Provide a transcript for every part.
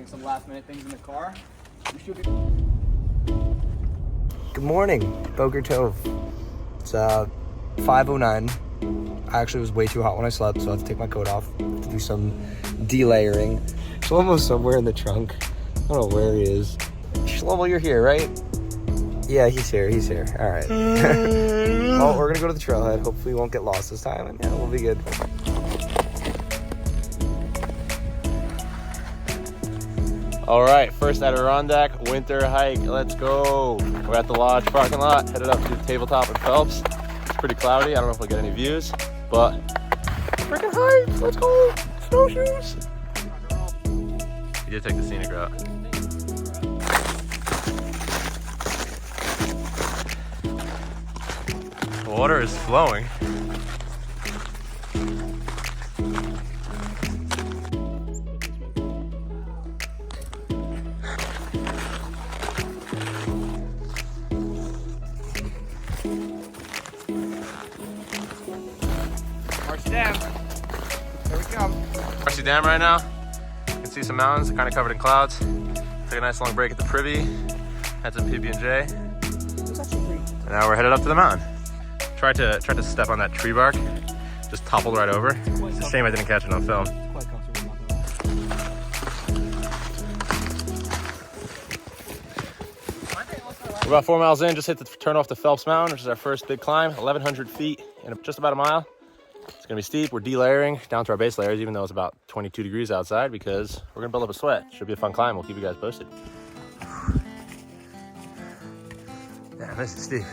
doing some last minute things in the car. We should be... Good morning, Boker Tove. It's 5:09. I actually was way too hot when I slept, so I have to take my coat off to do some delayering. Shlomo's somewhere in the trunk. I don't know where he is. Shlomo, you're here, right? Yeah, he's here. All right. Well, we're gonna go to the trailhead. Hopefully we won't get lost this time, and yeah, we'll be good. All right, first Adirondack winter hike. Let's go. We're at the lodge parking lot, headed up to Tabletop and Phelps. It's pretty cloudy. I don't know if we'll get any views, but freaking hike. Let's go. Snowshoes. You did take the scenic route. The water is flowing. Marcy Dam. Here we come. Marcy Dam right now. You can see some mountains, kind of covered in clouds. Took a nice long break at the Privy. Had some PB&J. And now we're headed up to the mountain. Tried to step on that tree bark. Just toppled right over. It's a shame I didn't catch it on film. We're about 4 miles in, just hit the turn off the Phelps Mountain, which is our first big climb, 1,100 feet in just about a mile. It's gonna be steep. We're delayering down to our base layers, even though it's about 22 degrees outside, because we're gonna build up a sweat. Should be a fun climb. We'll keep you guys posted. Yeah, this is steep.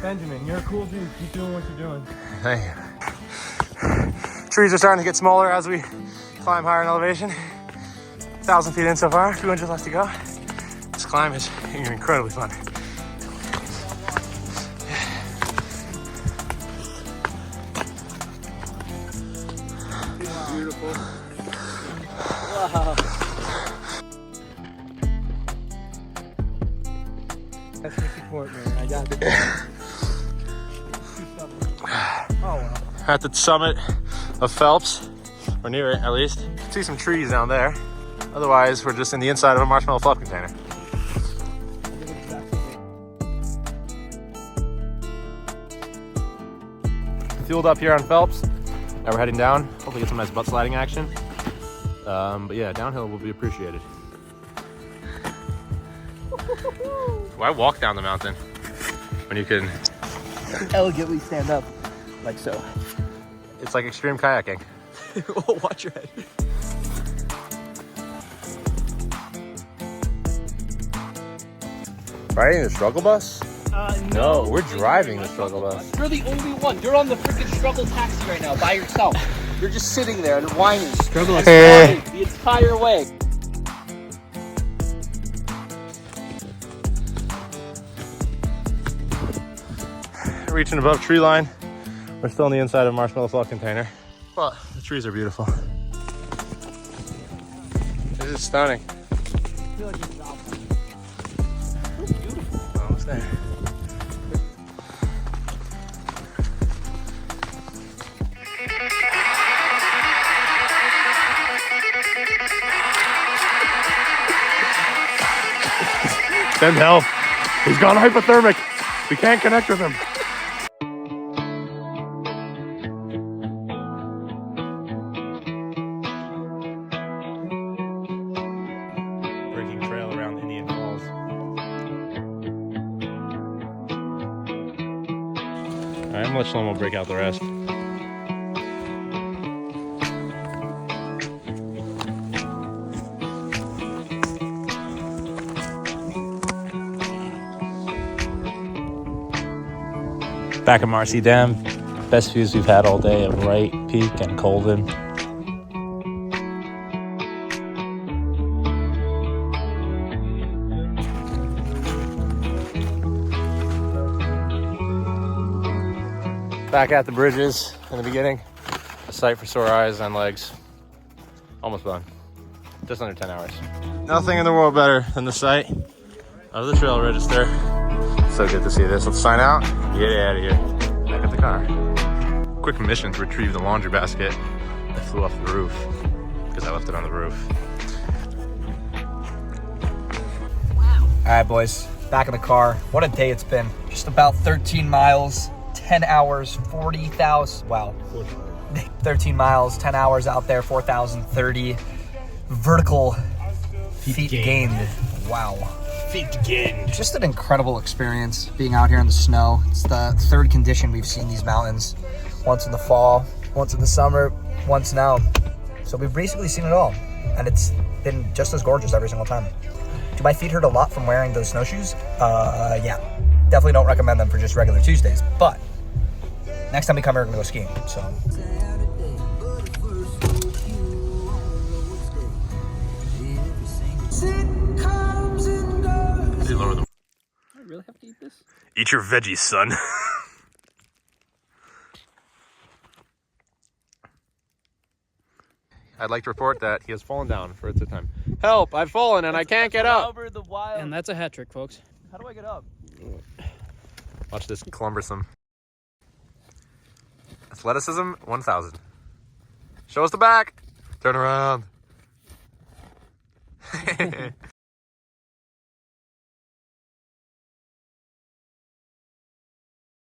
Benjamin, you're a cool dude. Keep doing what you're doing. Thank you. Trees are starting to get smaller as we climb higher in elevation. 1,000 feet in so far, 200 left to go. This climb is incredibly fun. Beautiful. Wow. That's your support, man. I got it. Oh, well. At the summit of Phelps, or near it at least. You can see some trees down there. Otherwise, we're just in the inside of a marshmallow fluff container. Fueled up here on Phelps. Now we're heading down. Hopefully get some nice butt sliding action. But yeah, downhill will be appreciated. Why walk down the mountain when you can Elegantly stand up, like so. It's like extreme kayaking. Oh, watch your head. Riding the struggle bus? No, we're driving the struggle bus. You're the only one. You're on the freaking struggle taxi right now by yourself. You're just sitting there and whining. Struggle is The entire way. Reaching above tree line. We're still on the inside of a marshmallow fluff container, but the trees are beautiful. This is stunning. I feel like it's Almost there. Send help. He's gone hypothermic. We can't connect with him. Breaking trail around Indian Falls. All right, I'm gonna let Shlomo break out the rest. Back at Marcy Dam, best views we've had all day of Wright Peak and Colvin. Back at the bridges in the beginning, a sight for sore eyes and legs. Almost done, just under 10 hours. Nothing in the world better than the sight of the trail register. So good to see this. Let's sign out, get out of here. Back at the car. Quick mission to retrieve the laundry basket that flew off the roof because I left it on the roof. right, boys, back in the car. What a day it's been. Just about 13 miles, 10 hours, 40,000. Wow. 13 miles, 10 hours out there, 4,030 vertical feet gained. Wow. Feet gained. Just an incredible experience being out here in the snow. It's the third condition we've seen these mountains. Once in the fall, once in the summer, once now. So we've basically seen it all. And it's been just as gorgeous every single time. Do my feet hurt a lot from wearing those snowshoes? Yeah. Definitely don't recommend them for just regular Tuesdays. But next time we come here, we're gonna go skiing. So. I really have to eat this? Eat your veggies, son. I'd like to report that he has fallen down for the time. Help! I've fallen and I can't get up. And that's a hat trick, folks. How do I get up? Watch this cumbersome. Athleticism 1000. Show us the back. Turn around.